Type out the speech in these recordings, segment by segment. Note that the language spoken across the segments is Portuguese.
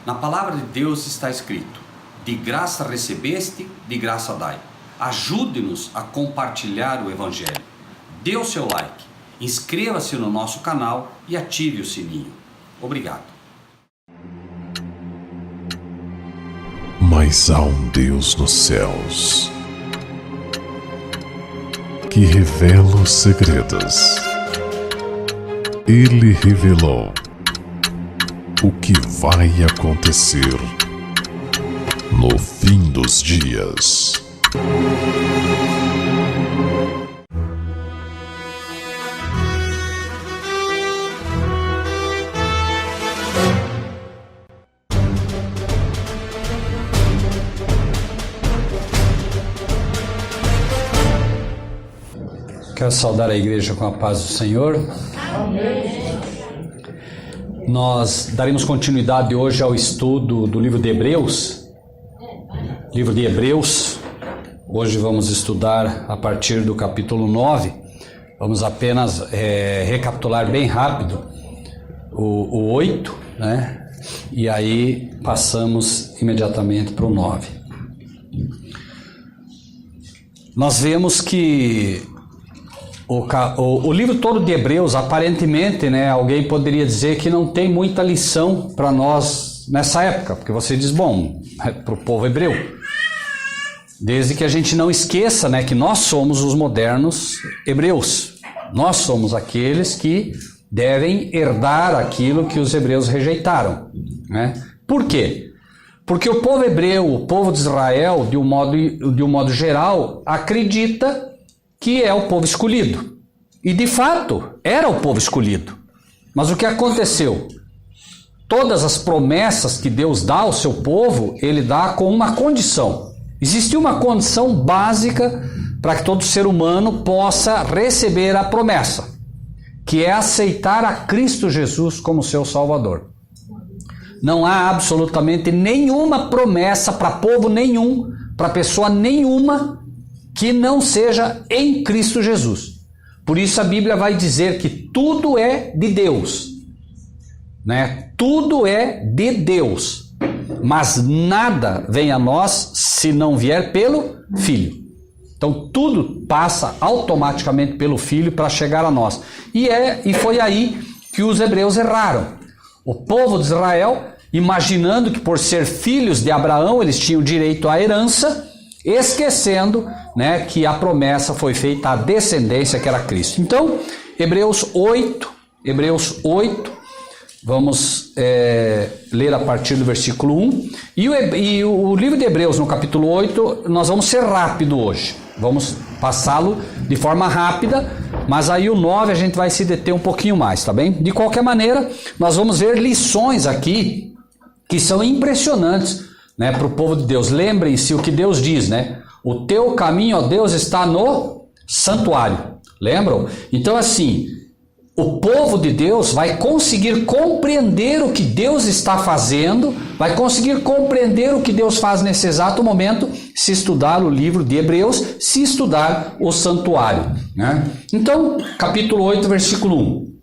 Na palavra de Deus está escrito: de graça recebeste, de graça dai. Ajude-nos a compartilhar o Evangelho. Dê o seu like, inscreva-se no nosso canal e ative o sininho. Obrigado. Mas há um Deus nos céus que revela os segredos. Ele revelou o que vai acontecer no fim dos dias. Quero saudar a igreja com a paz do Senhor. Amém. Nós daremos continuidade hoje ao estudo do livro de Hebreus. Livro de Hebreus. Hoje vamos estudar a partir do capítulo 9. Vamos apenas recapitular bem rápido o 8, né? E aí passamos imediatamente para o 9. Nós vemos que o livro todo de Hebreus, aparentemente, né, alguém poderia dizer que não tem muita lição para nós nessa época, porque você diz, bom, para o povo hebreu, desde que a gente não esqueça, né, que nós somos os modernos hebreus, nós somos aqueles que devem herdar aquilo que os hebreus rejeitaram, né? Por quê? Porque o povo hebreu, o povo de Israel, de um modo geral, acredita que é o povo escolhido. E de fato, era o povo escolhido. Mas o que aconteceu? Todas as promessas que Deus dá ao seu povo, Ele dá com uma condição. Existe uma condição básica para que todo ser humano possa receber a promessa, que é aceitar a Cristo Jesus como seu Salvador. Não há absolutamente nenhuma promessa para povo nenhum, para pessoa nenhuma, que não seja em Cristo Jesus. Por isso a Bíblia vai dizer que tudo é de Deus, né? Tudo é de Deus, mas nada vem a nós se não vier pelo Filho. Então tudo passa automaticamente pelo Filho para chegar a nós. E foi aí que os hebreus erraram. O povo de Israel, imaginando que por ser filhos de Abraão eles tinham direito à herança, esquecendo, né, que a promessa foi feita à descendência que era Cristo. Então, Hebreus 8, vamos ler a partir do versículo 1. E o livro de Hebreus, no capítulo 8, nós vamos ser rápido hoje. Vamos passá-lo de forma rápida, mas aí o 9 a gente vai se deter um pouquinho mais, tá bem? De qualquer maneira, nós vamos ver lições aqui que são impressionantes, né, para o povo de Deus. Lembrem-se o que Deus diz, né? O teu caminho, ó Deus, está no santuário. Lembram? Então, assim, o povo de Deus vai conseguir compreender o que Deus está fazendo, vai conseguir compreender o que Deus faz nesse exato momento, se estudar o livro de Hebreus, se estudar o santuário, né? Então, capítulo 8, versículo 1.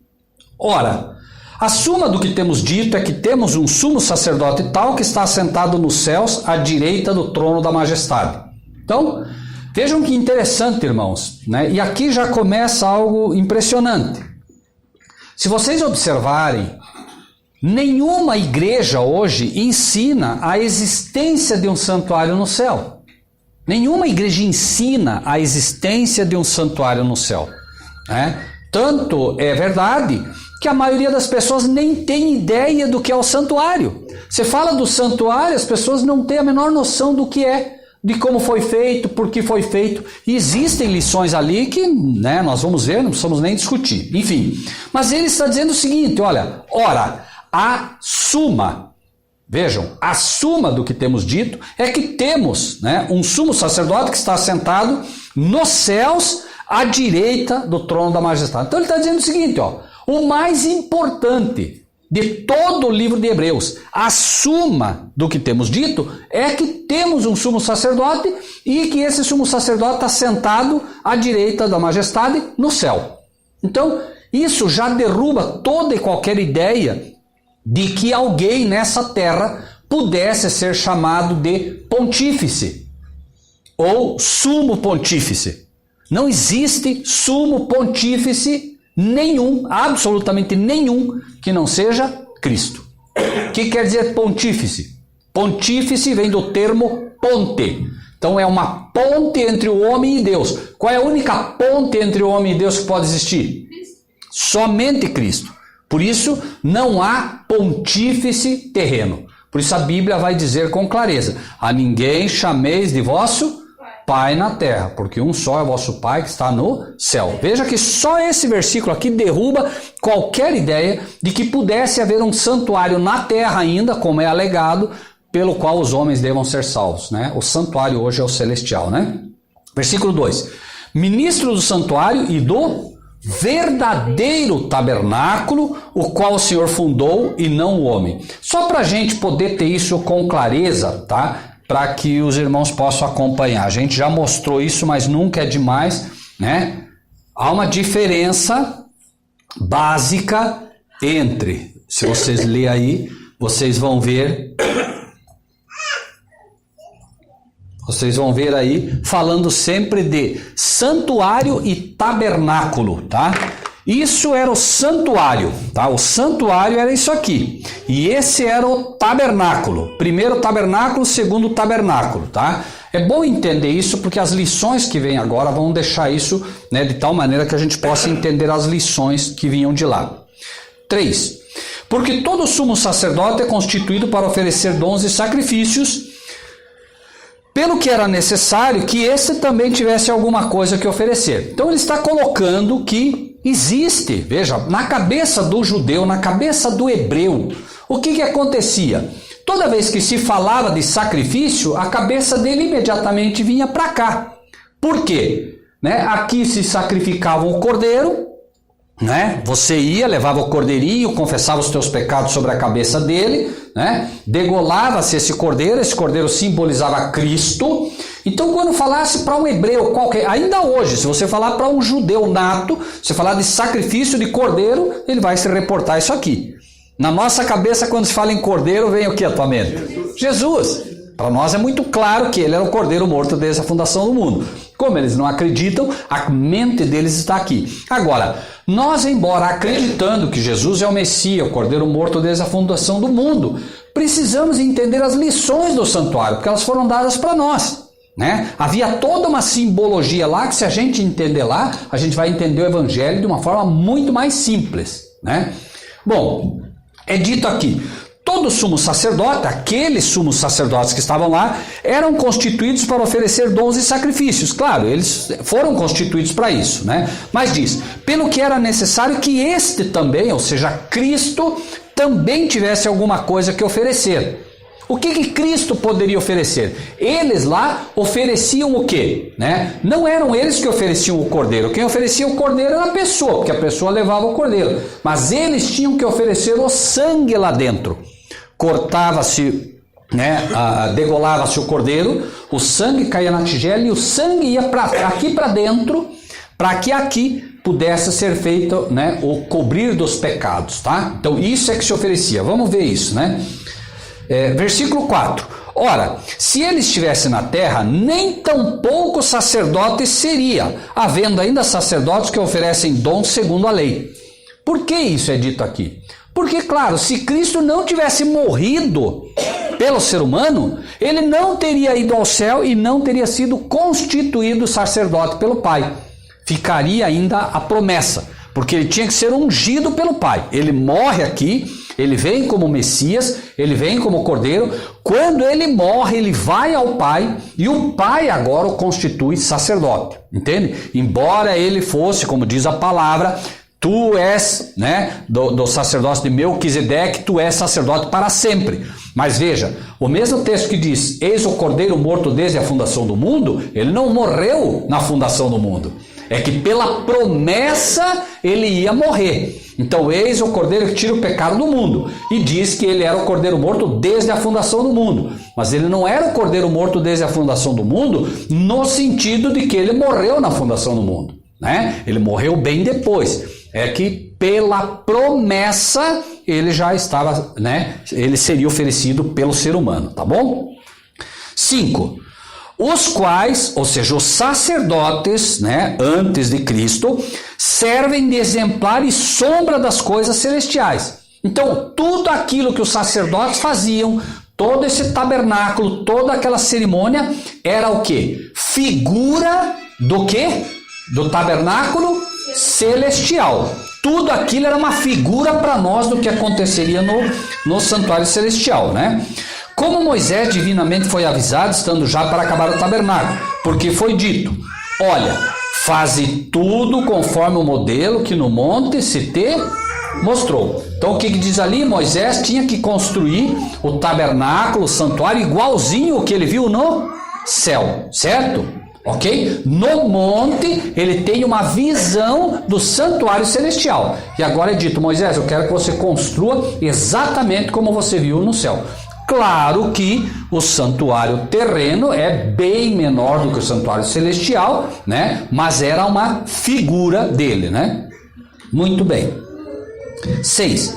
Ora, a suma do que temos dito é que temos um sumo sacerdote tal que está assentado nos céus à direita do trono da majestade. Então, vejam que interessante, irmãos, né? E aqui já começa algo impressionante. Se vocês observarem, nenhuma igreja hoje ensina a existência de um santuário no céu. Nenhuma igreja ensina a existência de um santuário no céu, né? Tanto é verdade que a maioria das pessoas nem tem ideia do que é o santuário. Você fala do santuário, as pessoas não têm a menor noção do que é, de como foi feito, por que foi feito. E existem lições ali que, né, nós vamos ver, não precisamos nem discutir. Enfim, mas ele está dizendo o seguinte, olha, ora, a suma, vejam, a suma do que temos dito é que temos, né, um sumo sacerdote que está sentado nos céus à direita do trono da majestade. Então ele está dizendo o seguinte, ó, o mais importante de todo o livro de Hebreus, a suma do que temos dito é que temos um sumo sacerdote e que esse sumo sacerdote está sentado à direita da majestade no céu. Então, isso já derruba toda e qualquer ideia de que alguém nessa terra pudesse ser chamado de pontífice ou sumo pontífice. Não existe sumo pontífice nenhum, absolutamente nenhum, que não seja Cristo. O que quer dizer pontífice? Pontífice vem do termo ponte. Então é uma ponte entre o homem e Deus. Qual é a única ponte entre o homem e Deus que pode existir? Somente Cristo. Por isso não há pontífice terreno. Por isso a Bíblia vai dizer com clareza: a ninguém chameis de vosso Pai na terra, porque um só é o vosso Pai que está no céu. Veja que só esse versículo aqui derruba qualquer ideia de que pudesse haver um santuário na terra ainda, como é alegado, pelo qual os homens devam ser salvos, né? O santuário hoje é o celestial, né? Versículo 2. Ministro do santuário e do verdadeiro tabernáculo, o qual o Senhor fundou e não o homem. Só para a gente poder ter isso com clareza, tá? Para que os irmãos possam acompanhar. A gente já mostrou isso, mas nunca é demais, né? Há uma diferença básica entre, se vocês lerem aí, vocês vão ver aí, falando sempre de santuário e tabernáculo, tá? Isso era o santuário, tá? O santuário era isso aqui. E esse era o tabernáculo. Primeiro tabernáculo, segundo tabernáculo, tá? É bom entender isso porque as lições que vêm agora vão deixar isso, né, de tal maneira que a gente possa entender as lições que vinham de lá. 3. Porque todo sumo sacerdote é constituído para oferecer dons e sacrifícios, pelo que era necessário que esse também tivesse alguma coisa que oferecer. Então ele está colocando que existe, veja, na cabeça do judeu, na cabeça do hebreu, o que acontecia? Toda vez que se falava de sacrifício, a cabeça dele imediatamente vinha para cá. Por quê? Né? Aqui se sacrificava o cordeiro, né? Você ia, levava o cordeirinho, confessava os teus pecados sobre a cabeça dele, né? Degolava-se esse cordeiro simbolizava Cristo. Então quando falasse para um hebreu qualquer, ainda hoje, se você falar para um judeu nato, se falar de sacrifício de cordeiro, ele vai se reportar isso aqui. Na nossa cabeça, quando se fala em cordeiro, vem o que à tua mente? Jesus. Para nós é muito claro que ele era o cordeiro morto desde a fundação do mundo. Como eles não acreditam, a mente deles está aqui. Agora, nós, embora acreditando que Jesus é o Messias, o cordeiro morto desde a fundação do mundo, precisamos entender as lições do santuário, porque elas foram dadas para nós, né? Havia toda uma simbologia lá que, se a gente entender lá, a gente vai entender o evangelho de uma forma muito mais simples, né? Bom, é dito aqui: todo sumo sacerdote, aqueles sumos sacerdotes que estavam lá, eram constituídos para oferecer dons e sacrifícios. Claro, eles foram constituídos para isso, né? Mas diz, pelo que era necessário que este também, ou seja, Cristo, também tivesse alguma coisa que oferecer. O que Cristo poderia oferecer? Eles lá ofereciam o quê? Né? Não eram eles que ofereciam o cordeiro. Quem oferecia o cordeiro era a pessoa, porque a pessoa levava o cordeiro. Mas eles tinham que oferecer o sangue lá dentro. Cortava-se, né, degolava-se o cordeiro, o sangue caía na tigela e o sangue ia aqui para dentro, para que aqui pudesse ser feito, né, o cobrir dos pecados, tá? Então isso é que se oferecia. Vamos ver isso, né? Versículo 4. Ora, se ele estivesse na terra, nem tampouco sacerdote seria, havendo ainda sacerdotes que oferecem dons segundo a lei. Por que isso é dito aqui? Porque, claro, se Cristo não tivesse morrido pelo ser humano, ele não teria ido ao céu e não teria sido constituído sacerdote pelo Pai. Ficaria ainda a promessa, porque ele tinha que ser ungido pelo Pai. Ele morre aqui, ele vem como Messias, ele vem como Cordeiro. Quando ele morre, ele vai ao Pai e o Pai agora o constitui sacerdote, entende? Embora ele fosse, como diz a palavra, tu és, né, do sacerdócio de Melquisedeque, tu és sacerdote para sempre. Mas veja, o mesmo texto que diz, eis o Cordeiro morto desde a fundação do mundo, ele não morreu na fundação do mundo. É que pela promessa ele ia morrer. Então, eis o Cordeiro que tira o pecado do mundo. E diz que ele era o Cordeiro morto desde a fundação do mundo. Mas ele não era o Cordeiro morto desde a fundação do mundo no sentido de que ele morreu na fundação do mundo, né? Ele morreu bem depois. É que pela promessa, ele já estava, né? Ele seria oferecido pelo ser humano, tá bom? 5. Os quais, ou seja, os sacerdotes, né, antes de Cristo, servem de exemplar e sombra das coisas celestiais. Então, tudo aquilo que os sacerdotes faziam, todo esse tabernáculo, toda aquela cerimônia, era o quê? Figura do quê? Do tabernáculo celestial. Tudo aquilo era uma figura para nós do que aconteceria no santuário celestial, né? Como Moisés divinamente foi avisado, estando já para acabar o tabernáculo, porque foi dito, olha, faze tudo conforme o modelo que no monte se te mostrou. Então o que diz ali? Moisés tinha que construir o tabernáculo, o santuário, igualzinho o que ele viu no céu, certo? Ok? No monte ele tem uma visão do santuário celestial. E agora é dito, Moisés, eu quero que você construa exatamente como você viu no céu. Claro que o santuário terreno é bem menor do que o santuário celestial, né? Mas era uma figura dele, né? Muito bem. 6.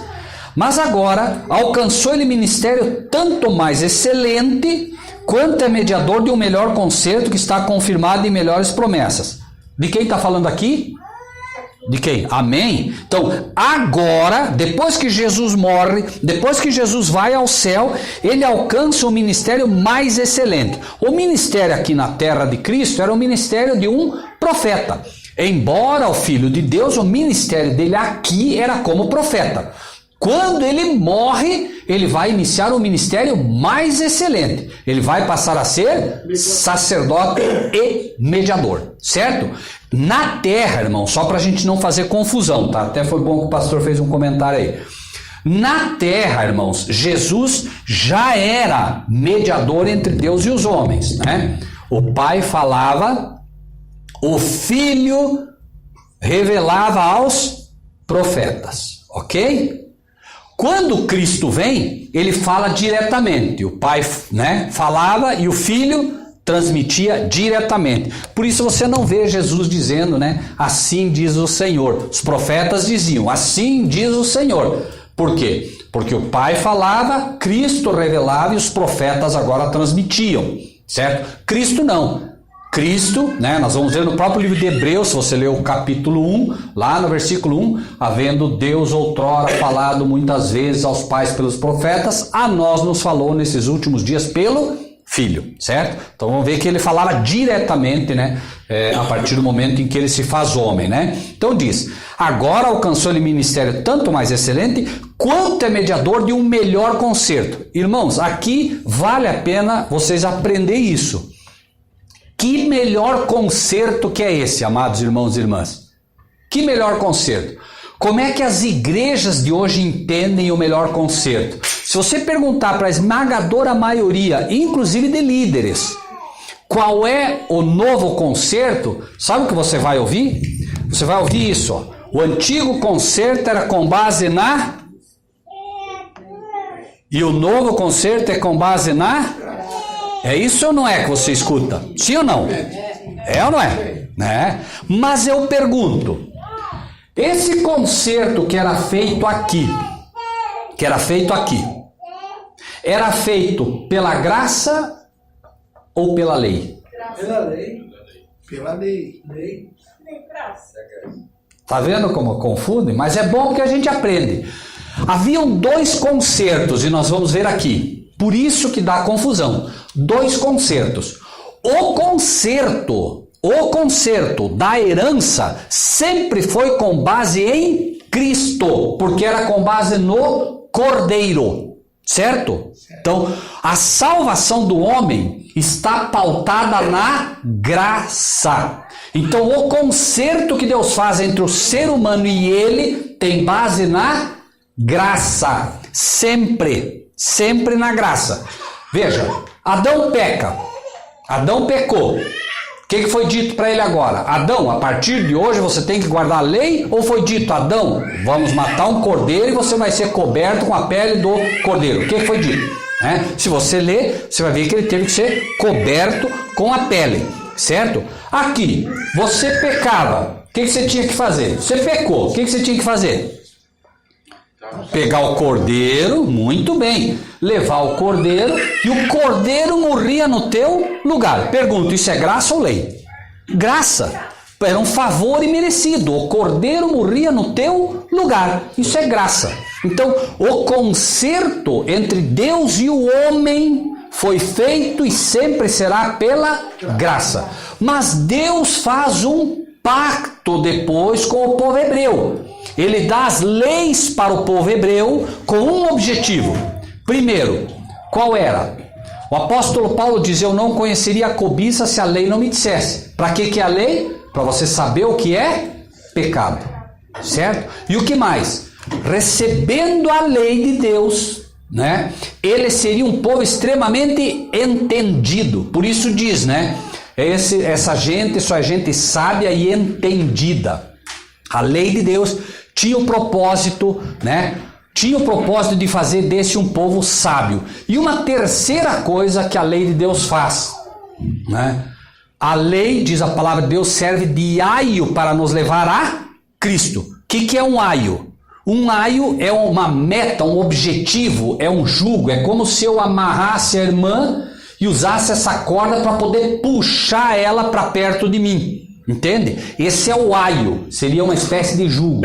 Mas agora alcançou ele ministério tanto mais excelente, quanto é mediador de um melhor concerto que está confirmado em melhores promessas. De quem está falando aqui? De quem? Amém? Então, agora, depois que Jesus morre, depois que Jesus vai ao céu, ele alcança o ministério mais excelente. O ministério aqui na terra de Cristo era o ministério de um profeta. Embora o Filho de Deus, o ministério dele aqui era como profeta. Quando ele morre, ele vai iniciar um ministério mais excelente. Ele vai passar a ser sacerdote e mediador, certo? Na terra, irmão, só para a gente não fazer confusão, tá? Até foi bom que o pastor fez um comentário aí. Na terra, irmãos, Jesus já era mediador entre Deus e os homens, né? O Pai falava, o Filho revelava aos profetas, ok? Quando Cristo vem, ele fala diretamente. O Pai, né, falava e o Filho transmitia diretamente. Por isso você não vê Jesus dizendo, né, assim diz o Senhor. Os profetas diziam, assim diz o Senhor. Por quê? Porque o Pai falava, Cristo revelava e os profetas agora transmitiam, certo? Cristo não. Cristo, né, nós vamos ver no próprio livro de Hebreus, se você ler o capítulo 1, lá no versículo 1, havendo Deus outrora falado muitas vezes aos pais pelos profetas, a nós nos falou nesses últimos dias pelo Filho, certo? Então vamos ver que ele falava diretamente, né, a partir do momento em que ele se faz homem, né? Então diz, agora alcançou ele ministério tanto mais excelente, quanto é mediador de um melhor concerto. Irmãos, aqui vale a pena vocês aprenderem isso. Que melhor concerto que é esse, amados irmãos e irmãs? Que melhor concerto? Como é que as igrejas de hoje entendem o melhor concerto? Se você perguntar para a esmagadora maioria, inclusive de líderes, qual é o novo concerto, sabe o que você vai ouvir? Você vai ouvir isso, ó. O antigo concerto era com base na... E o novo concerto é com base na... É isso ou não é que você escuta? Sim ou não? É ou não é? Né? Mas eu pergunto, esse concerto que era feito aqui, era feito pela graça ou pela lei? Pela lei. Pela lei. Tá vendo como confunde? Mas é bom porque a gente aprende. Haviam 2 concertos e nós vamos ver aqui. Por isso que dá confusão. 2 concertos. O concerto da herança sempre foi com base em Cristo, porque era com base no Cordeiro, certo? Então, a salvação do homem está pautada na graça. Então, o concerto que Deus faz entre o ser humano e ele tem base na graça, sempre na graça. Veja, Adão peca, Adão pecou. O que foi dito para ele agora? Adão, a partir de hoje você tem que guardar a lei? Ou foi dito, Adão, vamos matar um cordeiro e você vai ser coberto com a pele do cordeiro? O que foi dito? Se você ler, você vai ver que ele teve que ser coberto com a pele, certo? Aqui, você pecava. O que você tinha que fazer? Você pecou, o que você tinha que fazer? Pegar o cordeiro, muito bem, levar o cordeiro, e o cordeiro morria no teu lugar. Pergunto, isso é graça ou lei? Graça. Era um favor imerecido. O cordeiro morria no teu lugar. Isso é graça. Então, o concerto entre Deus e o homem foi feito e sempre será pela graça. Mas Deus faz um pacto depois com o povo hebreu. Ele dá as leis para o povo hebreu com um objetivo. Primeiro, qual era? O apóstolo Paulo diz: eu não conheceria a cobiça se a lei não me dissesse. Para que é a lei? Para você saber o que é pecado, certo? E o que mais? Recebendo a lei de Deus, né? Ele seria um povo extremamente entendido. Por isso diz, né? Essa gente só é gente sábia e entendida. A lei de Deus tinha o propósito, né? Tinha o propósito de fazer desse um povo sábio. E uma terceira coisa que a lei de Deus faz, né? A lei, diz a palavra de Deus, serve de aio para nos levar a Cristo. O que é um aio? Um aio é uma meta, um objetivo, é um jugo. É como se eu amarrasse a irmã e usasse essa corda para poder puxar ela para perto de mim. Entende? Esse é o aio, seria uma espécie de jugo.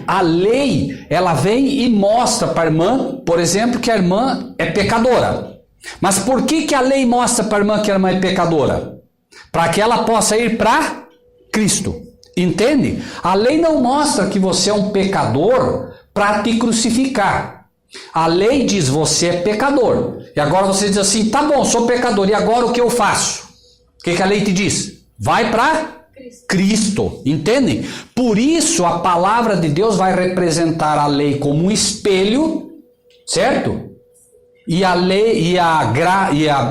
A lei, ela vem e mostra para a irmã, por exemplo, que a irmã é pecadora. Mas por que a lei mostra para a irmã que a irmã é pecadora? Para que ela possa ir para Cristo. Entende? A lei não mostra que você é um pecador para te crucificar. A lei diz: você é pecador. E agora você diz assim: tá bom, sou pecador, e agora o que eu faço? O que a lei te diz? Vai para Cristo, entendem? Por isso a palavra de Deus vai representar a lei como um espelho, certo? E a lei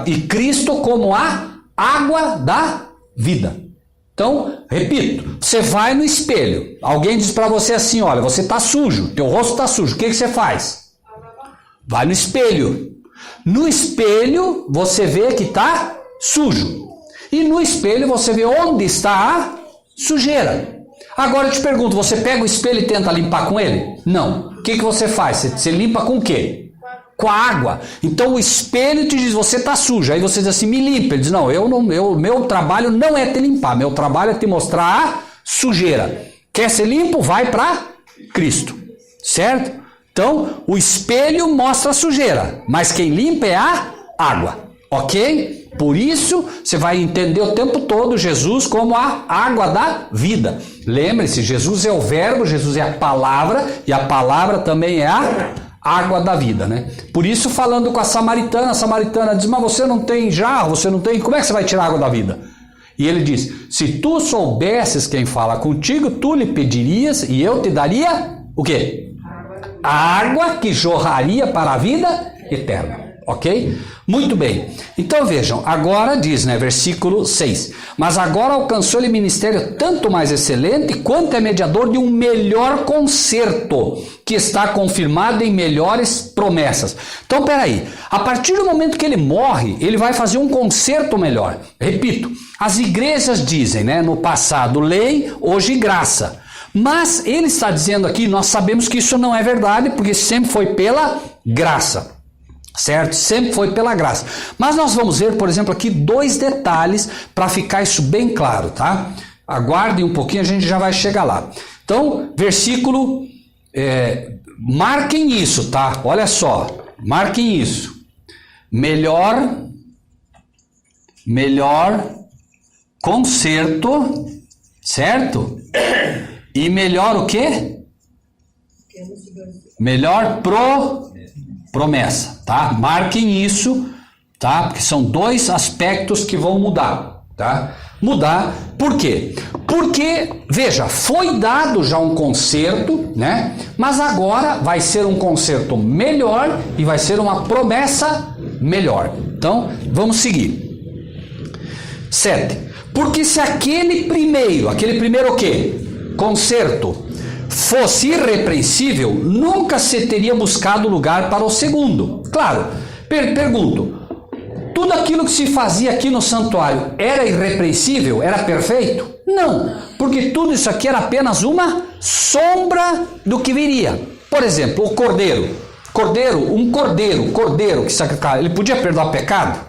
e Cristo como a água da vida. Então, repito, você vai no espelho, alguém diz para você assim: olha, você está sujo, teu rosto está sujo, o que você faz? Vai no espelho. No espelho você vê que está sujo. E no espelho você vê onde está a sujeira. Agora eu te pergunto, você pega o espelho e tenta limpar com ele? Não. O que você faz? Você limpa com o quê? Com a água. Então o espelho te diz: você está sujo. Aí você diz assim: me limpa. Ele diz: não, meu trabalho não é te limpar. Meu trabalho é te mostrar a sujeira. Quer ser limpo? Vai para Cristo. Certo? Então o espelho mostra a sujeira, mas quem limpa é a água. Ok? Por isso, você vai entender o tempo todo Jesus como a água da vida. Lembre-se, Jesus é o verbo, Jesus é a palavra, e a palavra também é a água da vida, né? Por isso, falando com a samaritana diz: mas você não tem jarro, você não tem... Como é que você vai tirar a água da vida? E ele diz: se tu soubesses quem fala contigo, tu lhe pedirias e eu te daria o quê? A água que jorraria para a vida eterna. Ok? Muito bem. Então vejam, agora diz, né, versículo 6. Mas agora alcançou-lhe ministério tanto mais excelente, quanto é mediador de um melhor concerto, que está confirmado em melhores promessas. Então peraí, a partir do momento que ele morre, ele vai fazer um concerto melhor. Repito, as igrejas dizem, né, no passado lei, hoje graça. Mas ele está dizendo aqui, nós sabemos que isso não é verdade, porque sempre foi pela graça. Certo? Sempre foi pela graça. Mas nós vamos ver, por exemplo, aqui 2 detalhes para ficar isso bem claro, tá? Aguardem um pouquinho, a gente já vai chegar lá. Então, versículo, marquem isso, tá? Olha só, marquem isso. Melhor concerto, certo? E melhor o quê? Melhor promessa, tá? Marquem isso, tá? Porque são 2 aspectos que vão mudar, tá? Mudar, por quê? Porque, veja, foi dado já um concerto, né? Mas agora vai ser um concerto melhor e vai ser uma promessa melhor. Então, vamos seguir. 7. Porque se aquele primeiro o quê? Concerto fosse irrepreensível, nunca se teria buscado lugar para o segundo. Claro, pergunto, tudo aquilo que se fazia aqui no santuário era irrepreensível? Era perfeito? Não, porque tudo isso aqui era apenas uma sombra do que viria. Por exemplo, o cordeiro, que sacrificava, ele podia perdoar pecado?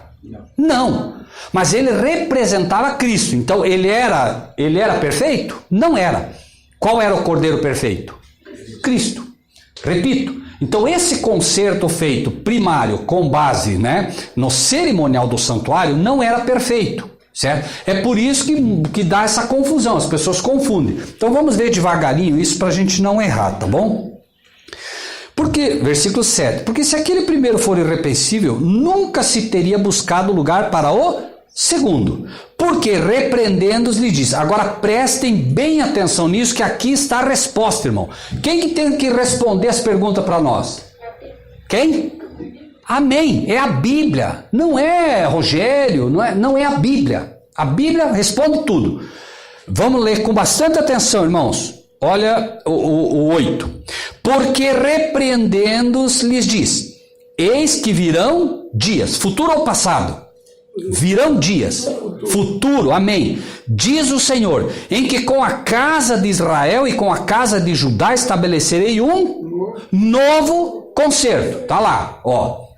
Não, mas ele representava Cristo. Então ele era perfeito? Não era. Qual era o cordeiro perfeito? Cristo. Repito, então esse concerto feito primário com base, no cerimonial do santuário não era perfeito, certo? É por isso que dá essa confusão, as pessoas confundem. Então vamos ver devagarinho isso para a gente não errar, tá bom? Porque, versículo 7, porque se aquele primeiro for irrepreensível, nunca se teria buscado lugar para o segundo, porque repreendendo-os lhe diz. Agora prestem bem atenção nisso, que aqui está a resposta, irmão. Quem que tem que responder as perguntas para nós? Quem? Amém, é a Bíblia, não é Rogério, não é a Bíblia. A Bíblia responde tudo. Vamos ler com bastante atenção, irmãos. Olha o 8. Porque repreendendo-os lhes diz, eis que virão dias, futuro ou passado? Virão dias, futuro, amém, diz o Senhor, em que com a casa de Israel e com a casa de Judá estabelecerei um novo concerto. Tá lá,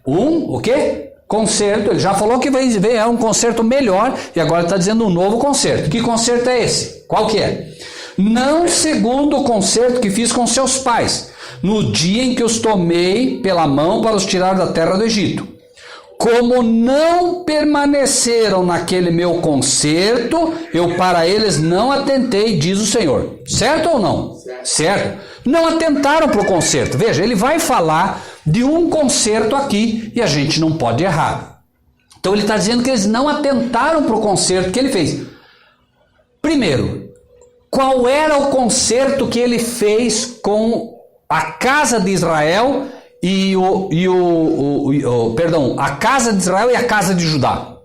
o quê? Concerto. Ele já falou que vai ver um concerto melhor e agora está dizendo um novo concerto. Que concerto é esse? Qual que é? Não segundo o concerto que fiz com seus pais, no dia em que os tomei pela mão para os tirar da terra do Egito. Como não permaneceram naquele meu concerto, eu para eles não atentei, diz o Senhor. Certo ou não? Certo. Não atentaram para o concerto. Veja, ele vai falar de um concerto aqui e a gente não pode errar. Então ele está dizendo que eles não atentaram para o concerto que ele fez. Primeiro, qual era o concerto que ele fez com a casa de Israel a casa de Israel e a casa de Judá?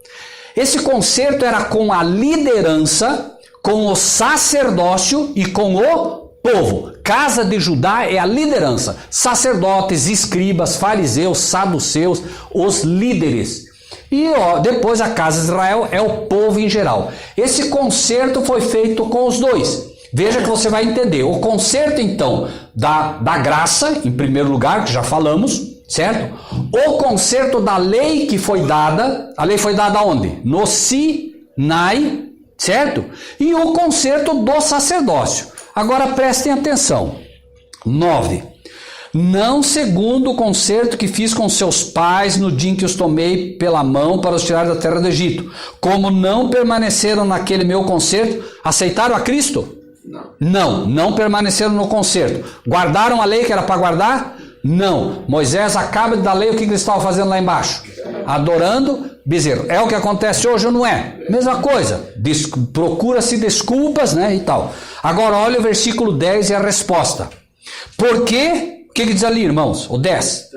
Esse concerto era com a liderança, com o sacerdócio e com o povo. Casa de Judá é a liderança, sacerdotes, escribas, fariseus, saduceus, os líderes. E depois a casa de Israel é o povo em geral. Esse concerto foi feito com os dois. Veja que você vai entender. O concerto, então, da graça, em primeiro lugar, que já falamos, certo? O concerto da lei que foi dada. A lei foi dada onde? No Sinai, certo? E o concerto do sacerdócio. Agora prestem atenção. 9. Não segundo o concerto que fiz com seus pais no dia em que os tomei pela mão para os tirar da terra do Egito. Como não permaneceram naquele meu concerto, aceitaram a Cristo? Não permaneceram no concerto. Guardaram a lei que era para guardar? Não. Moisés acaba de dar lei, o que eles estavam fazendo lá embaixo? Adorando bezerro. É o que acontece hoje ou não é? Mesma coisa. Procura-se desculpas, e tal. Agora olha o versículo 10 e a resposta. Porque... O que diz ali, irmãos? O 10.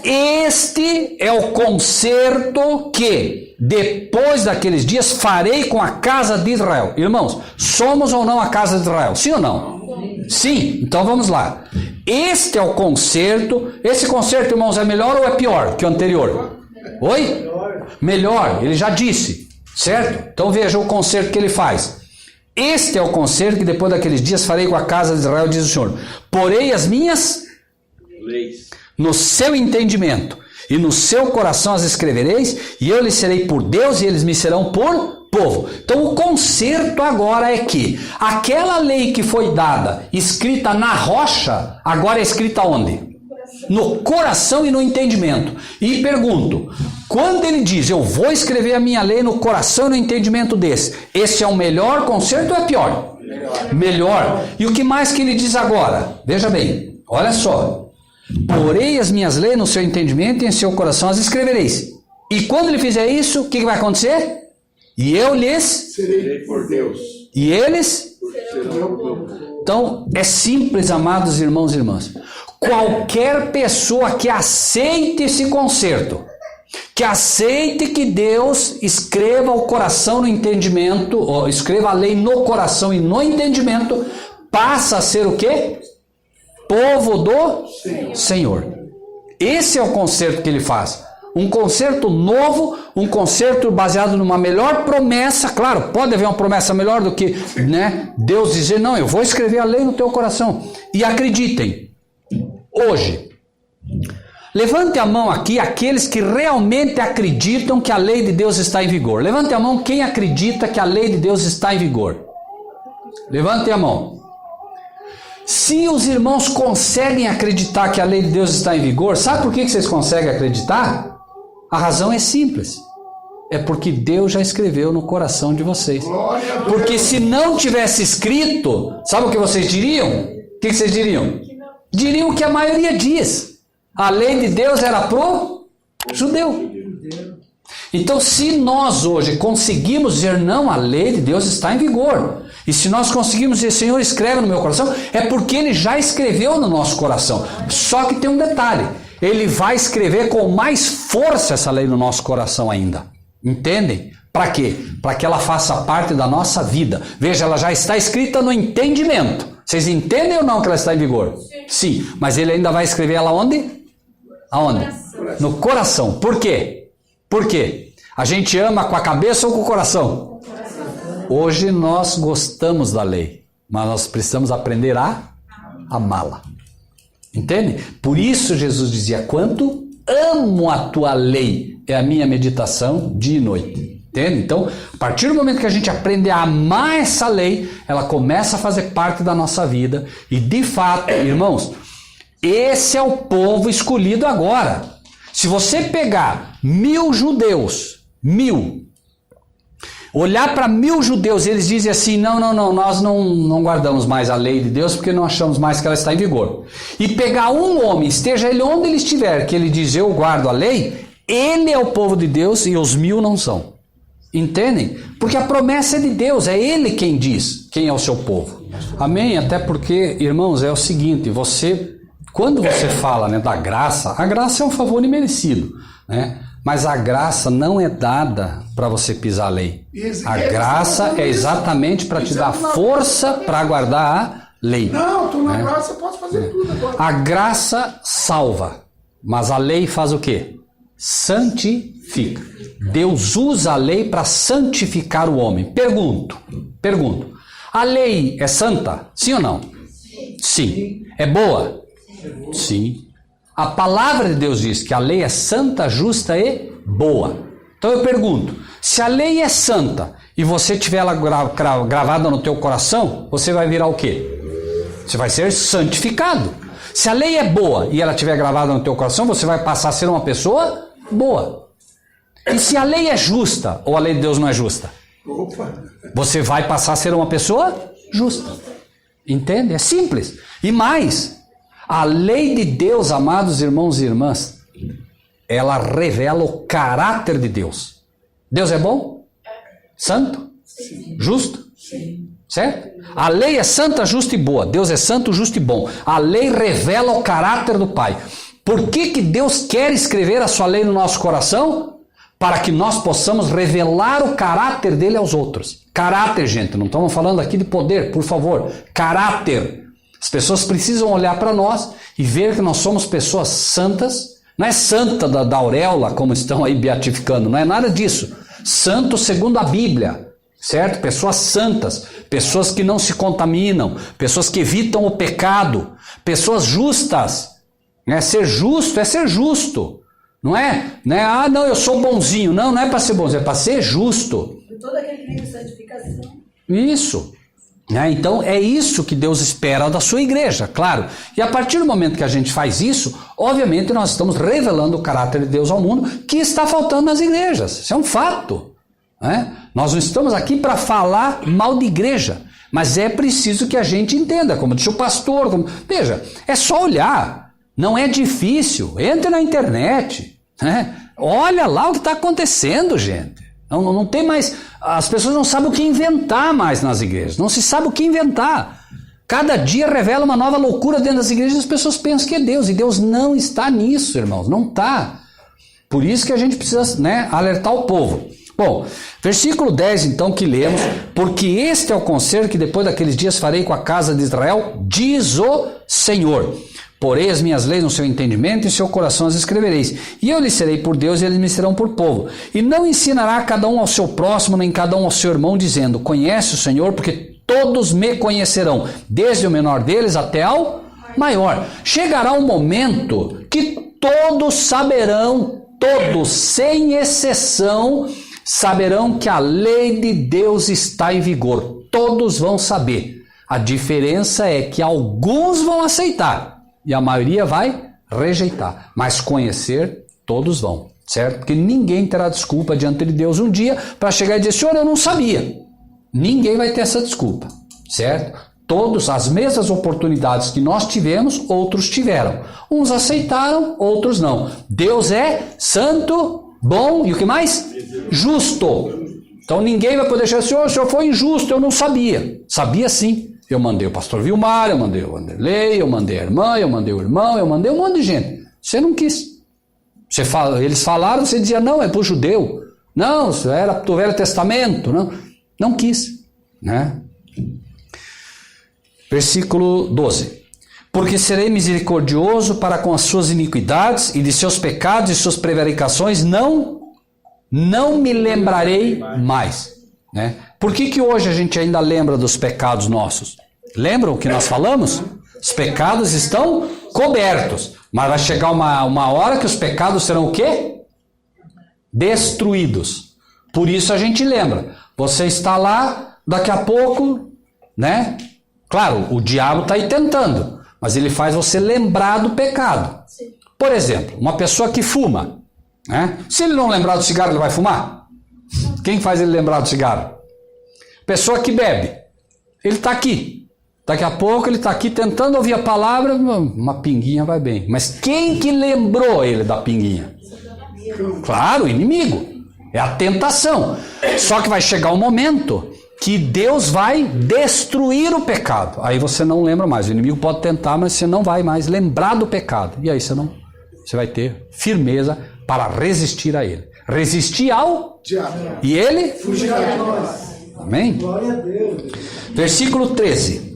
Este é o concerto que, depois daqueles dias, farei com a casa de Israel. Irmãos, somos ou não a casa de Israel? Sim ou não? Sim. Então vamos lá. Este é o concerto. Esse concerto, irmãos, é melhor ou é pior que o anterior? Oi? Melhor. Ele já disse. Certo? Então veja o concerto que ele faz. Este é o concerto que depois daqueles dias farei com a casa de Israel, diz o Senhor. Porei as minhas leis no seu entendimento e no seu coração as escrevereis, e eu lhes serei por Deus e eles me serão por povo. Então o concerto agora é que aquela lei que foi dada, escrita na rocha, agora é escrita onde? No coração e no entendimento. E pergunto, quando ele diz, eu vou escrever a minha lei no coração e no entendimento desse, esse é o melhor concerto ou é pior? Melhor. E o que mais que ele diz agora? Veja bem, olha só. Porei as minhas leis no seu entendimento e em seu coração as escrevereis. E quando ele fizer isso, o que vai acontecer? E eu lhes serei por Deus. E eles serão por povo. Então, é simples, amados irmãos e irmãs. Qualquer pessoa que aceite esse concerto, que aceite que Deus escreva o coração no entendimento, ou escreva a lei no coração e no entendimento, passa a ser o quê? Povo do Senhor. Esse é o concerto que ele faz. um concerto novo, um concerto baseado numa melhor promessa. Claro, pode haver uma promessa melhor do que, né, Deus dizer, não, eu vou escrever a lei no teu coração. E acreditem, hoje, levante a mão aqui aqueles que realmente acreditam que a lei de Deus está em vigor. Levante a mão quem acredita que a lei de Deus está em vigor. Levante a mão. Se os irmãos conseguem acreditar que a lei de Deus está em vigor, sabe por que vocês conseguem acreditar? A razão é simples. É porque Deus já escreveu no coração de vocês. Porque se não tivesse escrito, sabe o que vocês diriam? O que vocês diriam? Diriam o que a maioria diz. A lei de Deus era pro judeu. Então, se nós hoje conseguimos dizer não, a lei de Deus está em vigor. E se nós conseguimos dizer, Senhor, escreve no meu coração, é porque Ele já escreveu no nosso coração. Só que tem um detalhe. Ele vai escrever com mais força essa lei no nosso coração ainda. Entendem? Para quê? Para que ela faça parte da nossa vida. Veja, ela já está escrita no entendimento. Vocês entendem ou não que ela está em vigor? Sim. Mas Ele ainda vai escrever ela onde? Aonde? No coração. Por quê? Por quê? A gente ama com a cabeça ou com o coração? Hoje nós gostamos da lei, mas nós precisamos aprender a amá-la. Entende? Por isso Jesus dizia, quanto amo a tua lei, é a minha meditação dia e noite. Entende? Então, a partir do momento que a gente aprende a amar essa lei, ela começa a fazer parte da nossa vida. E de fato, irmãos, esse é o povo escolhido agora. Se você pegar 1000 judeus, 1000, olhar para 1000 judeus, eles dizem assim, não, nós não guardamos mais a lei de Deus porque não achamos mais que ela está em vigor. E pegar um homem, esteja ele onde ele estiver, que ele diz, eu guardo a lei, ele é o povo de Deus e os 1000 não são. Entendem? Porque a promessa é de Deus, é Ele quem diz quem é o seu povo. Amém? Até porque, irmãos, é o seguinte, quando você fala, né, da graça, a graça é um favor imerecido, né? Mas a graça não é dada para você pisar a lei. A graça é exatamente para te dar força para guardar a lei. Não, tu na graça pode fazer tudo agora. A graça salva, mas a lei faz o quê? Santifica. Deus usa a lei para santificar o homem. Pergunto. A lei é santa? Sim ou não? Sim. É boa? Sim. A palavra de Deus diz que a lei é santa, justa e boa. Então eu pergunto, se a lei é santa e você tiver ela gravada no teu coração, você vai virar o quê? Você vai ser santificado. Se a lei é boa e ela estiver gravada no teu coração, você vai passar a ser uma pessoa boa. E se a lei é justa ou a lei de Deus não é justa? Você vai passar a ser uma pessoa justa. Entende? É simples. E mais, a lei de Deus, amados irmãos e irmãs, ela revela o caráter de Deus. Deus é bom? Santo? Sim. Justo? Sim. Certo? A lei é santa, justa e boa. Deus é santo, justo e bom. A lei revela o caráter do Pai. Por que Deus quer escrever a sua lei no nosso coração? Para que nós possamos revelar o caráter dele aos outros. Caráter, gente, não estamos falando aqui de poder, por favor. Caráter. As pessoas precisam olhar para nós e ver que nós somos pessoas santas. Não é santa da auréola, como estão aí beatificando, não é nada disso. Santo segundo a Bíblia, certo? Pessoas santas, pessoas que não se contaminam, pessoas que evitam o pecado, pessoas justas. Ser justo é ser justo. Não é? Ah, não, eu sou bonzinho. Não é para ser bonzinho, é para ser justo. E todo aquele que tem santificação. Isso. Então é isso que Deus espera da sua igreja, claro. E a partir do momento que a gente faz isso, obviamente nós estamos revelando o caráter de Deus ao mundo, que está faltando nas igrejas. Isso é um fato. Nós não estamos aqui para falar mal de igreja, mas é preciso que a gente entenda, como disse o pastor. Veja, é só olhar. Não é difícil. Entre na internet. Olha lá o que está acontecendo, gente. Não tem mais, as pessoas não sabem o que inventar mais nas igrejas, não se sabe o que inventar. Cada dia revela uma nova loucura dentro das igrejas e as pessoas pensam que é Deus, e Deus não está nisso, irmãos, não está. Por isso que a gente precisa, alertar o povo. Bom, versículo 10 então que lemos, porque este é o conselho que depois daqueles dias farei com a casa de Israel, diz o Senhor. Porei as minhas leis no seu entendimento e em seu coração as escrevereis. E eu lhes serei por Deus e eles me serão por povo. E não ensinará cada um ao seu próximo, nem cada um ao seu irmão, dizendo, conhece o Senhor, porque todos me conhecerão, desde o menor deles até ao maior. Chegará um momento que todos saberão, todos, sem exceção, saberão que a lei de Deus está em vigor. Todos vão saber. A diferença é que alguns vão aceitar e a maioria vai rejeitar. Mas conhecer, todos vão, certo? Porque ninguém terá desculpa diante de Deus um dia para chegar e dizer, Senhor, eu não sabia. Ninguém vai ter essa desculpa, certo? Todos, as mesmas oportunidades que nós tivemos, outros tiveram. Uns aceitaram, outros não. Deus é santo, bom e o que mais? Justo. Então ninguém vai poder dizer, Senhor, o Senhor foi injusto, eu não sabia. Sabia sim. Eu mandei o pastor Vilmar, eu mandei o Wanderlei, eu mandei a irmã, eu mandei o irmão, eu mandei um monte de gente. Você não quis. Eles falaram, você dizia, não, é para o judeu. Não, isso era do Velho Testamento. Não quis, né? Versículo 12. Porque serei misericordioso para com as suas iniquidades e de seus pecados e suas prevaricações não me lembrarei mais. Né? Por que hoje a gente ainda lembra dos pecados nossos? Lembram o que nós falamos? Os pecados estão cobertos. Mas vai chegar uma hora que os pecados serão o quê? Destruídos. Por isso a gente lembra. Você está lá, daqui a pouco, né? Claro, o diabo está aí tentando, mas ele faz você lembrar do pecado. Sim. Por exemplo, uma pessoa que fuma, né? Se ele não lembrar do cigarro, ele vai fumar? Quem faz ele lembrar do cigarro? Pessoa que bebe, ele está aqui. Daqui a pouco ele está aqui tentando ouvir a palavra, uma pinguinha vai bem. Mas quem que lembrou ele da pinguinha? Claro, o inimigo. É a tentação. Só que vai chegar um momento que Deus vai destruir o pecado. Aí você não lembra mais. O inimigo pode tentar, mas você não vai mais lembrar do pecado. E aí você vai ter firmeza para resistir a ele. Resistir ao diabo. E ele fugirá de nós. Amém? Glória a Deus. Versículo 13.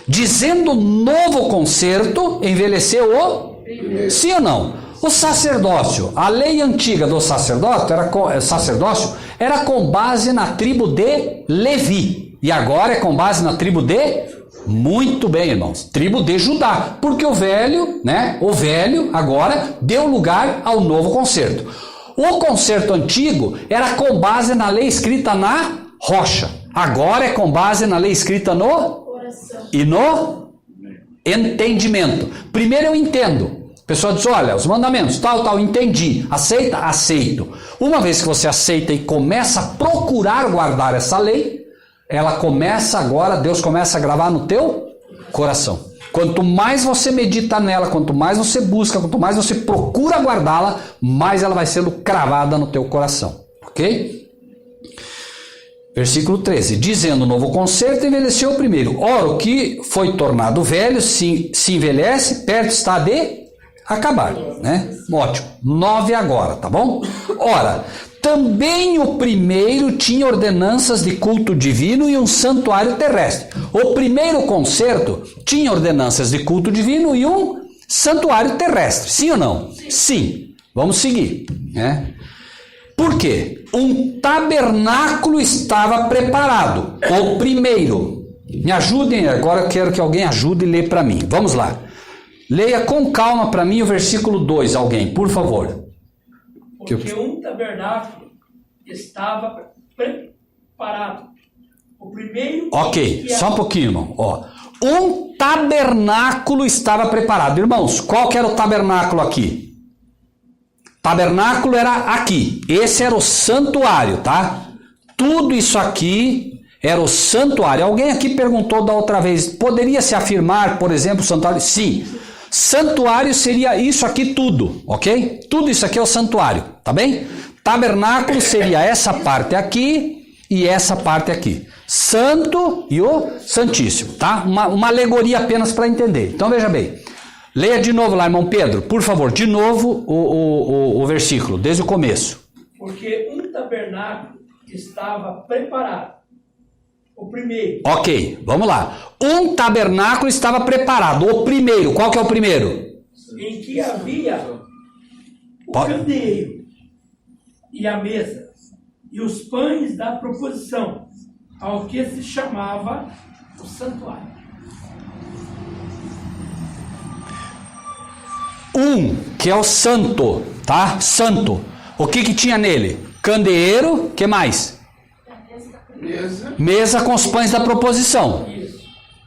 Dizendo novo concerto, envelheceu o? Sim ou não? O sacerdócio, a lei antiga do sacerdócio era com base na tribo de Levi. E agora é com base na tribo de? Muito bem, irmãos. Tribo de Judá. Porque o velho, né? O velho agora deu lugar ao novo concerto. O concerto antigo era com base na lei escrita na rocha. Agora é com base na lei escrita no coração e no entendimento. Primeiro eu entendo. A pessoa diz, olha, os mandamentos, tal, entendi. Aceita? Aceito. Uma vez que você aceita e começa a procurar guardar essa lei, ela começa agora, Deus começa a gravar no teu coração. Quanto mais você medita nela, quanto mais você busca, quanto mais você procura guardá-la, mais ela vai sendo cravada no teu coração. Ok? Versículo 13. Dizendo o novo concerto, envelheceu o primeiro. Ora, o que foi tornado velho, se envelhece, perto está de acabar, né? Ótimo. 9 agora, tá bom? Ora, também o primeiro tinha ordenanças de culto divino e um santuário terrestre. O primeiro concerto tinha ordenanças de culto divino e um santuário terrestre. Sim ou não? Sim. Vamos seguir, né? Por quê? Um tabernáculo estava preparado. O primeiro. Me ajudem, agora eu quero que alguém ajude e lê para mim. Vamos lá. Leia com calma para mim o versículo 2, alguém, por favor. Porque um tabernáculo estava preparado. O primeiro... Ok, só um pouquinho, irmão. Ó, um tabernáculo estava preparado. Irmãos, qual que era o tabernáculo aqui? Tabernáculo era aqui. Esse era o santuário, tá? Tudo isso aqui era o santuário. Alguém aqui perguntou da outra vez, poderia se afirmar, por exemplo, o santuário? Sim. Santuário seria isso aqui tudo, ok? Tudo isso aqui é o santuário, tá bem? Tabernáculo seria essa parte aqui e essa parte aqui. Santo e o Santíssimo, tá? Uma alegoria apenas para entender. Então veja bem. Leia de novo lá, irmão Pedro, por favor, de novo o versículo, desde o começo. Porque um tabernáculo estava preparado. O primeiro. Ok, vamos lá. Um tabernáculo estava preparado. O primeiro, qual que é o primeiro? Em que havia o Pode- candeeiro e a mesa e os pães da proposição, ao que se chamava o santuário. Um, que é o santo, tá? Santo. O que que tinha nele? Candeeiro, que mais? Mesa. Mesa com os pães da proposição. Isso.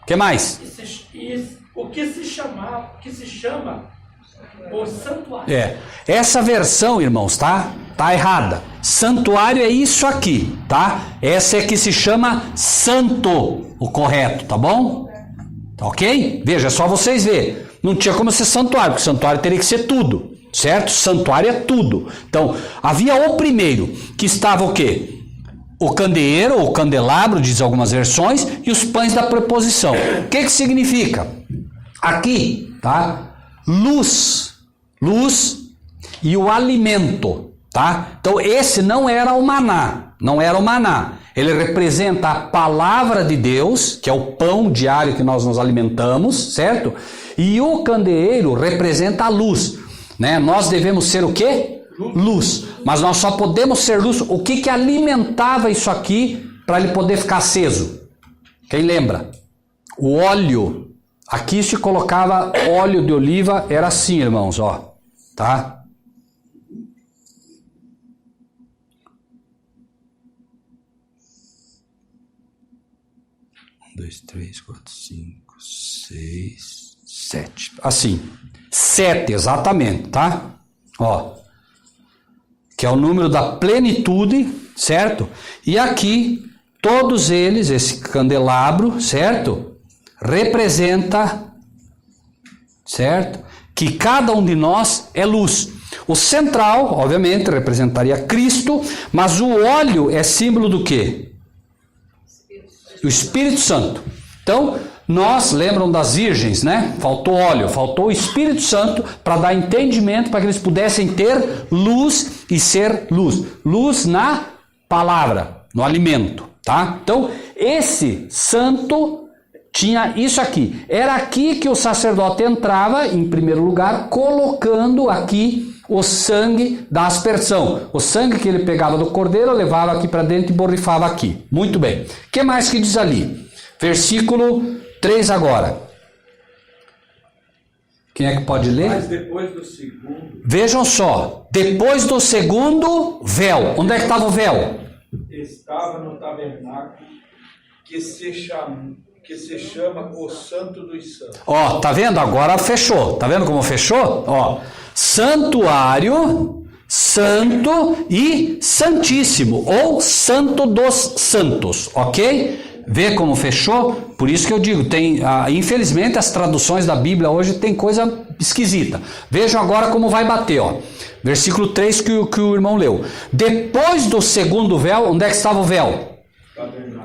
Que mais? O que se chama o santuário. É. Essa versão, irmãos, tá? Tá errada. Santuário é isso aqui, tá? Essa é que se chama santo, o correto, tá bom? Tá ok? Veja, é só vocês verem. Não tinha como ser santuário, porque santuário teria que ser tudo, certo? Santuário é tudo. Então, havia o primeiro, que estava o quê? O candeeiro, ou candelabro, diz algumas versões, e os pães da preposição. O que que significa? Aqui, tá? Luz e o alimento, tá? Então, esse não era o maná, Ele representa a palavra de Deus, que é o pão diário que nós nos alimentamos, certo? E o candeeiro representa a luz, né? Nós devemos ser o quê? Luz. Mas nós só podemos ser luz. O que que alimentava isso aqui para ele poder ficar aceso? Quem lembra? O óleo. Aqui se colocava óleo de oliva, era assim, irmãos, ó, tá? Um, dois, três, quatro, cinco, seis, sete. Assim, 7 exatamente, tá? Ó, que é o número da plenitude, certo? E aqui, todos eles, esse candelabro, certo? Representa, certo? Que cada um de nós é luz. O central, obviamente, representaria Cristo, mas o óleo é símbolo do quê? O Espírito Santo. Então, nós, lembram das virgens, né? Faltou óleo, faltou o Espírito Santo para dar entendimento, para que eles pudessem ter luz e ser luz. Luz na palavra, no alimento, tá? Então, esse santo tinha isso aqui. Era aqui que o sacerdote entrava, em primeiro lugar, colocando aqui o sangue da aspersão. O sangue que ele pegava do cordeiro, levava aqui para dentro e borrifava aqui. Muito bem. O que mais que diz ali? Versículo 3 agora. Quem é que pode ler? Mas depois do segundo, Vejam só. Depois do segundo véu. Onde é que estava o véu? estava no tabernáculo que se chama o Santo dos Santos. Ó, tá vendo? Agora fechou. Tá vendo como fechou? Ó, santuário, santo e santíssimo, ou santo dos santos, ok? Vê como fechou? Por isso que eu digo, infelizmente as traduções da Bíblia hoje tem coisa esquisita. Vejam agora como vai bater, ó. Versículo 3 que o irmão leu. Depois do segundo véu, onde é que estava o véu?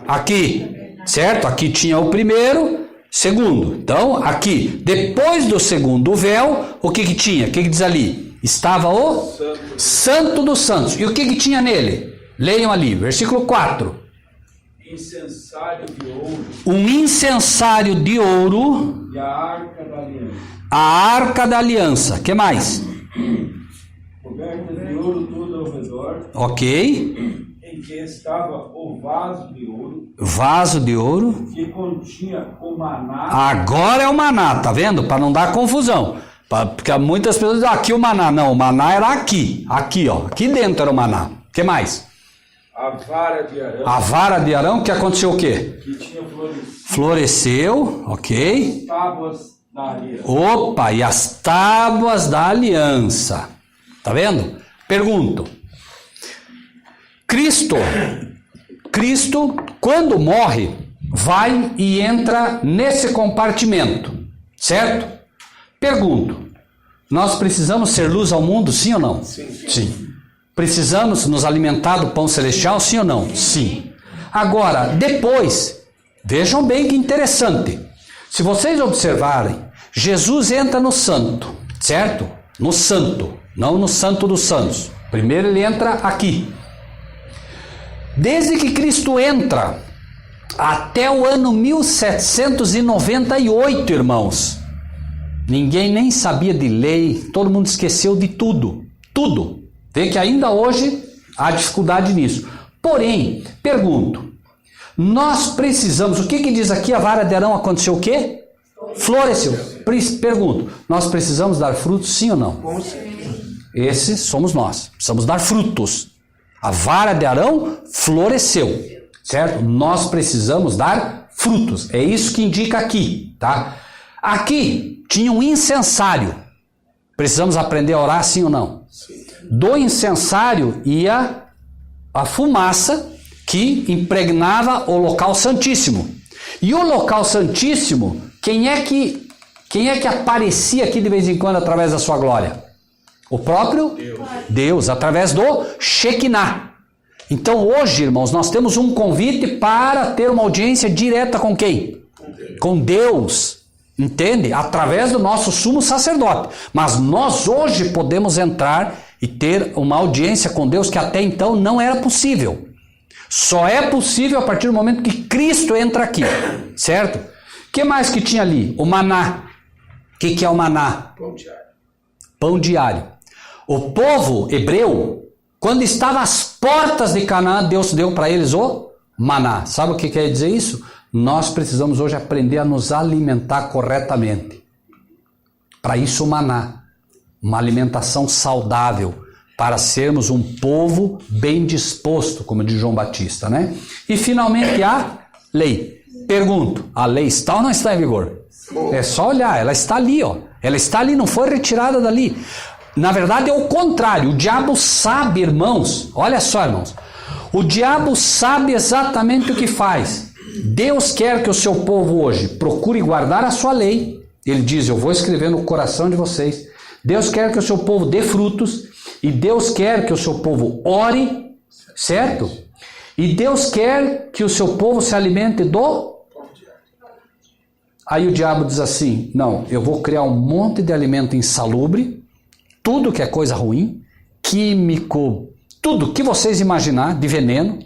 Aqui. Certo? Aqui tinha o primeiro, segundo. Então, aqui, depois do segundo véu, o que que tinha? O que que diz ali? Estava o Santo dos Santos. E o que que tinha nele? Leiam ali, versículo 4. Incensário de ouro Um incensário de ouro, e a arca da aliança, a arca da aliança. Que mais? coberta de ouro tudo ao redor, Ok. em que estava o vaso de ouro Vaso de ouro. que continha o maná. Agora é o maná, tá vendo? Para não dar confusão. Porque muitas pessoas dizem, aqui o maná. Não, o maná era aqui. Aqui, ó. Aqui dentro era o maná. O que mais? A vara de Arão, A vara de Arão, que aconteceu o quê? que tinha Floresceu, ok. tábuas da aliança. Opa, e as tábuas da aliança. Tá vendo? Pergunto. Cristo, quando morre, vai e entra nesse compartimento, certo? Pergunto. Nós precisamos ser luz ao mundo, sim ou não? Sim. Precisamos nos alimentar do pão celestial, sim ou não? Sim. Agora, depois, vejam bem que interessante. Se vocês observarem, Jesus entra no santo, certo? No santo, não no santo dos santos. Primeiro ele entra aqui. Desde que Cristo entra, Até o ano 1798, irmãos. Ninguém nem sabia de lei, todo mundo esqueceu de tudo. Tudo. Vê que ainda hoje há dificuldade nisso. Porém, pergunto, nós precisamos, o que diz aqui? A vara de Arão aconteceu o quê? Floresceu. Pergunto, nós precisamos dar frutos, sim ou não? Esses somos nós, precisamos dar frutos. A vara de Arão floresceu, certo? Nós precisamos dar frutos, é isso que indica aqui, tá? Aqui tinha um incensário, precisamos aprender a orar, sim ou não? Do incensário ia a fumaça que impregnava o local santíssimo. E o local santíssimo, quem é que aparecia aqui de vez em quando através da sua glória? O próprio Deus, através do Shekinah. Então hoje, irmãos, nós temos um convite para ter uma audiência direta com quem? Com Deus. Entende? Através do nosso sumo sacerdote. Mas nós hoje podemos entrar e ter uma audiência com Deus que até então não era possível. Só é possível a partir do momento que Cristo entra aqui, certo? O que mais que tinha ali? O maná. O que é o maná? Pão diário. Pão diário. O povo hebreu, quando estava às portas de Canaã, Deus deu para eles o maná. Sabe o que quer dizer isso? Nós precisamos hoje aprender a nos alimentar corretamente. Para isso o maná. Uma alimentação saudável, para sermos um povo bem disposto, como diz João Batista, né? E finalmente a lei. Pergunto, a lei está ou não está em vigor? É só olhar, ela está ali, ó. Ela está ali, não foi retirada dali. Na verdade é o contrário, o diabo sabe, irmãos, olha só, irmãos, o diabo sabe exatamente o que faz. Deus quer que o seu povo hoje procure guardar a sua lei. Ele diz, eu vou escrever no coração de vocês. Deus quer que o seu povo dê frutos, e Deus quer que o seu povo ore, certo? E Deus quer que o seu povo se alimente do... Aí o diabo diz assim, não, eu vou criar um monte de alimento insalubre, tudo que é coisa ruim, químico, tudo que vocês imaginar de veneno,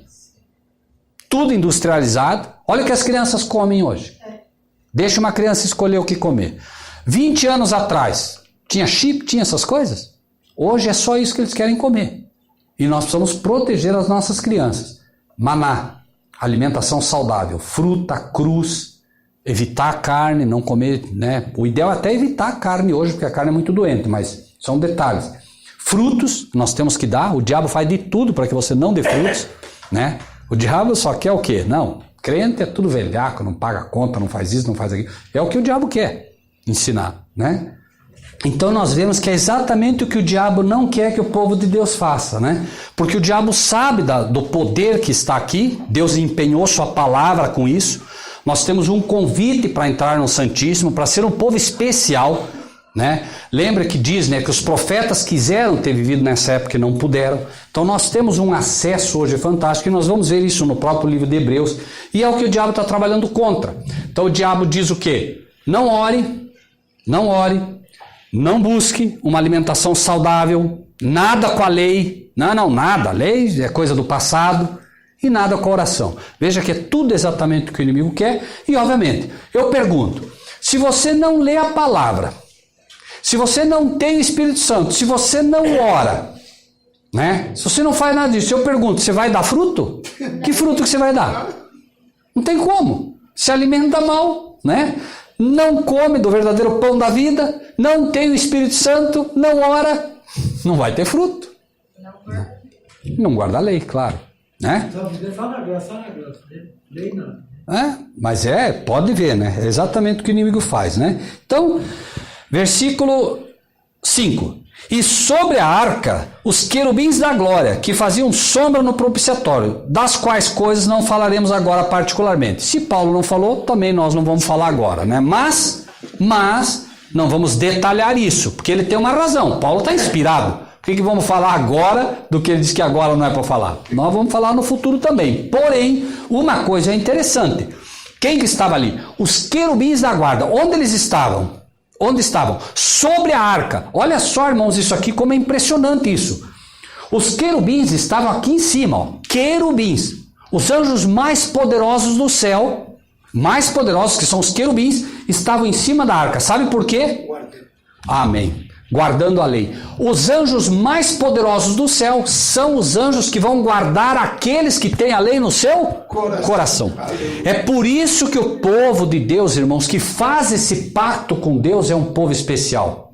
tudo industrializado. Olha o que as crianças comem hoje. Deixa uma criança escolher o que comer. 20 anos atrás, tinha chip, tinha essas coisas? Hoje é só isso que eles querem comer. E nós precisamos proteger as nossas crianças. Maná, alimentação saudável, fruta, cruz, evitar carne, não comer, né? O ideal é até evitar a carne hoje, porque a carne é muito doente, mas são detalhes. Frutos, nós temos que dar, o diabo faz de tudo para que você não dê frutos, né? O diabo só quer o quê? Não, crente é tudo velhaco, não paga conta, não faz isso, não faz aquilo. É o que o diabo quer ensinar, né? Então nós vemos que é exatamente o que o diabo não quer que o povo de Deus faça, né? Porque o diabo sabe do poder que está aqui, Deus empenhou sua palavra com isso. Nós temos um convite para entrar no Santíssimo, para ser um povo especial, né? Lembra que diz, né, que os profetas quiseram ter vivido nessa época e não puderam. Então nós temos um acesso hoje fantástico e nós vamos ver isso no próprio livro de Hebreus. E é o que o diabo está trabalhando contra. Então o diabo diz o quê? Não ore, não busque uma alimentação saudável, nada com a lei. Não, nada. A lei é coisa do passado. E nada com a oração. Veja que é tudo exatamente o que o inimigo quer. E obviamente, eu pergunto, se você não lê a palavra, se você não tem o Espírito Santo, se você não ora, né? Se você não faz nada disso, eu pergunto, você vai dar fruto? Que fruto que você vai dar? Não tem como. Se alimenta mal, né? Não come do verdadeiro pão da vida, não tem o Espírito Santo, não ora, não vai ter fruto. Não guarda a lei, claro. Né? Só na graça, lei não. Mas pode ver, né? É exatamente o que o inimigo faz, né? Então, versículo 5. E sobre a arca, os querubins da glória, que faziam sombra no propiciatório, das quais coisas não falaremos agora particularmente. Se Paulo não falou, também nós não vamos falar agora, né? Mas não vamos detalhar isso, porque ele tem uma razão. Paulo está inspirado. Por que vamos falar agora do que ele diz que agora não é para falar? Nós vamos falar no futuro também. Porém, uma coisa é interessante. Quem que estava ali? Os querubins da guarda. Onde eles estavam? Onde estavam? Sobre a arca. Olha só, irmãos, isso aqui, como é impressionante isso. Os querubins estavam aqui em cima, ó. Querubins. Os anjos mais poderosos do céu, mais poderosos, que são os querubins, estavam em cima da arca. Sabe por quê? Amém. Guardando a lei. Os anjos mais poderosos do céu são os anjos que vão guardar aqueles que têm a lei no seu coração. É por isso que o povo de Deus, irmãos, que faz esse pacto com Deus, é um povo especial.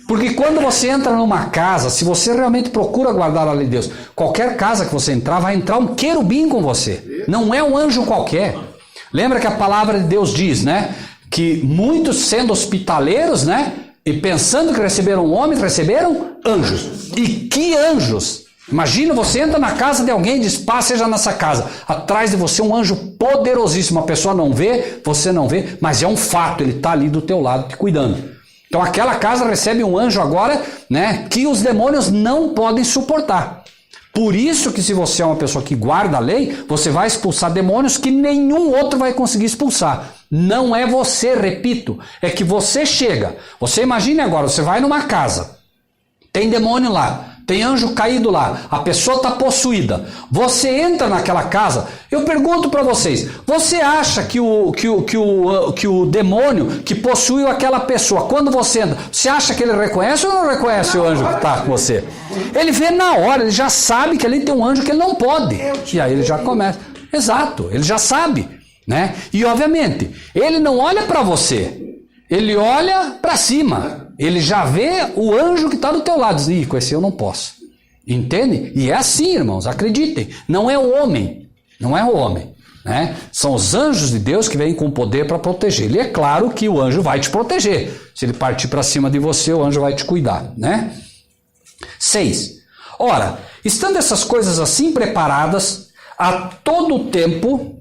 Porque quando você entra numa casa, se você realmente procura guardar a lei de Deus, qualquer casa que você entrar, vai entrar um querubim com você. Não é um anjo qualquer. Lembra que a palavra de Deus diz, né? Que muitos sendo hospitaleiros, né? E pensando que receberam homens, receberam anjos. E que anjos! Imagina, você entra na casa de alguém e diz, pá, seja nessa casa. Atrás de você um anjo poderosíssimo. A pessoa não vê, você não vê, mas é um fato, ele está ali do teu lado te cuidando. Então aquela casa recebe um anjo agora, né, que os demônios não podem suportar. Por isso que se você é uma pessoa que guarda a lei, você vai expulsar demônios que nenhum outro vai conseguir expulsar. Não é você, repito, é que você chega. Você imagine agora, você vai numa casa, tem demônio lá, tem anjo caído lá, a pessoa está possuída. Você entra naquela casa, eu pergunto para vocês, você acha que o demônio que possuiu aquela pessoa, quando você entra, você acha que ele reconhece ou não reconhece o anjo que está com você? Ele vê na hora, ele já sabe que ali tem um anjo que ele não pode. E aí ele já começa. Exato, ele já sabe, né? E obviamente, ele não olha para você, ele olha para cima. Ele já vê o anjo que está do teu lado. Diz, ih, com esse eu não posso. Entende? E é assim, irmãos, acreditem. Não é o homem. Não é o homem. Né? São os anjos de Deus que vêm com poder para proteger. E é claro que o anjo vai te proteger. Se ele partir para cima de você, o anjo vai te cuidar. Né? 6. Ora, estando essas coisas assim preparadas, a todo tempo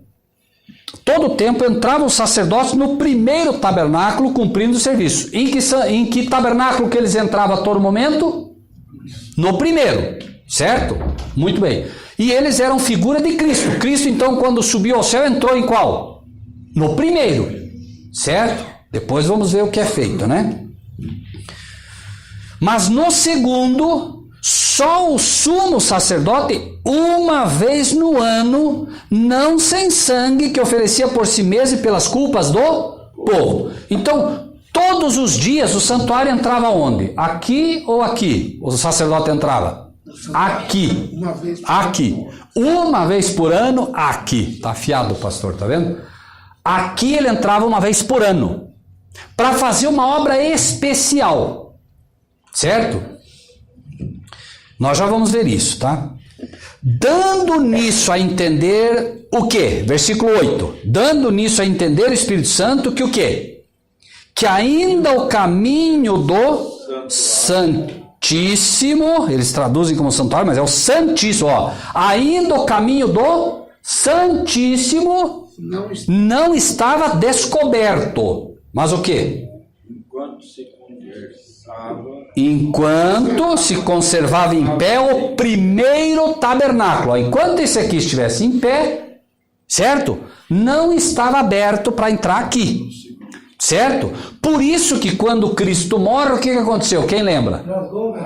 entravam os sacerdotes no primeiro tabernáculo cumprindo o serviço. Em que tabernáculo que eles entravam a todo momento? No primeiro, certo? Muito bem. E eles eram figura de Cristo. Cristo, então, quando subiu ao céu, entrou em qual? No primeiro, certo? Depois vamos ver o que é feito, né? Mas no segundo, só o sumo sacerdote, uma vez no ano, não sem sangue, que oferecia por si mesmo e pelas culpas do povo. Então, todos os dias o santuário entrava onde? Aqui ou aqui? O sacerdote entrava? Aqui. Aqui. Uma vez por ano, aqui. Tá afiado o pastor, tá vendo? Aqui ele entrava uma vez por ano, para fazer uma obra especial. Certo? Nós já vamos ver isso, tá? Dando nisso a entender o quê? Versículo 8. Dando nisso a entender o Espírito Santo que o quê? Que ainda o caminho do Santíssimo, eles traduzem como santuário, mas é o Santíssimo, ó. Ainda o caminho do Santíssimo não estava descoberto. Mas o quê? Enquanto se conservava em pé o primeiro tabernáculo. Enquanto esse aqui estivesse em pé, certo? Não estava aberto para entrar aqui, certo? Por isso que quando Cristo morre, o que aconteceu? Quem lembra?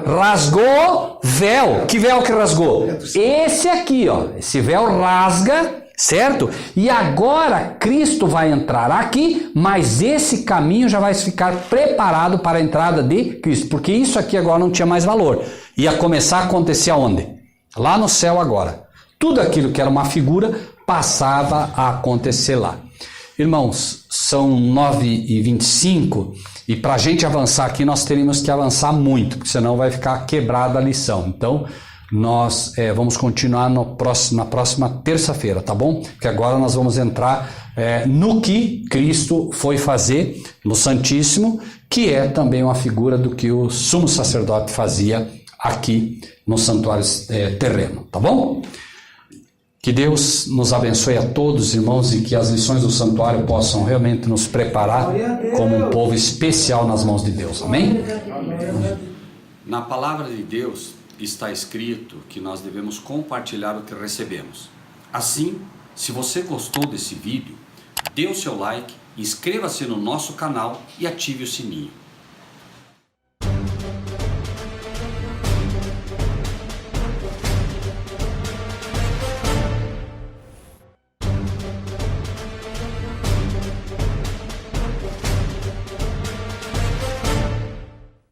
Rasgou véu. Que véu que rasgou? Esse aqui, ó. Esse véu rasga, certo? E agora Cristo vai entrar aqui, mas esse caminho já vai ficar preparado para a entrada de Cristo, porque isso aqui agora não tinha mais valor. Ia começar a acontecer aonde? Lá no céu agora. Tudo aquilo que era uma figura passava a acontecer lá. Irmãos, são 9h25 e para a gente avançar aqui nós teríamos que avançar muito, porque senão vai ficar quebrada a lição. Então, nós vamos continuar na próxima terça-feira, tá bom? Porque agora nós vamos entrar no que Cristo foi fazer no Santíssimo, que é também uma figura do que o sumo sacerdote fazia aqui no santuário terreno, tá bom? Que Deus nos abençoe a todos, irmãos, e que as lições do santuário possam realmente nos preparar como um povo especial nas mãos de Deus, amém? Na palavra de Deus está escrito que nós devemos compartilhar o que recebemos. Assim, se você gostou desse vídeo, dê o seu like, inscreva-se no nosso canal e ative o sininho.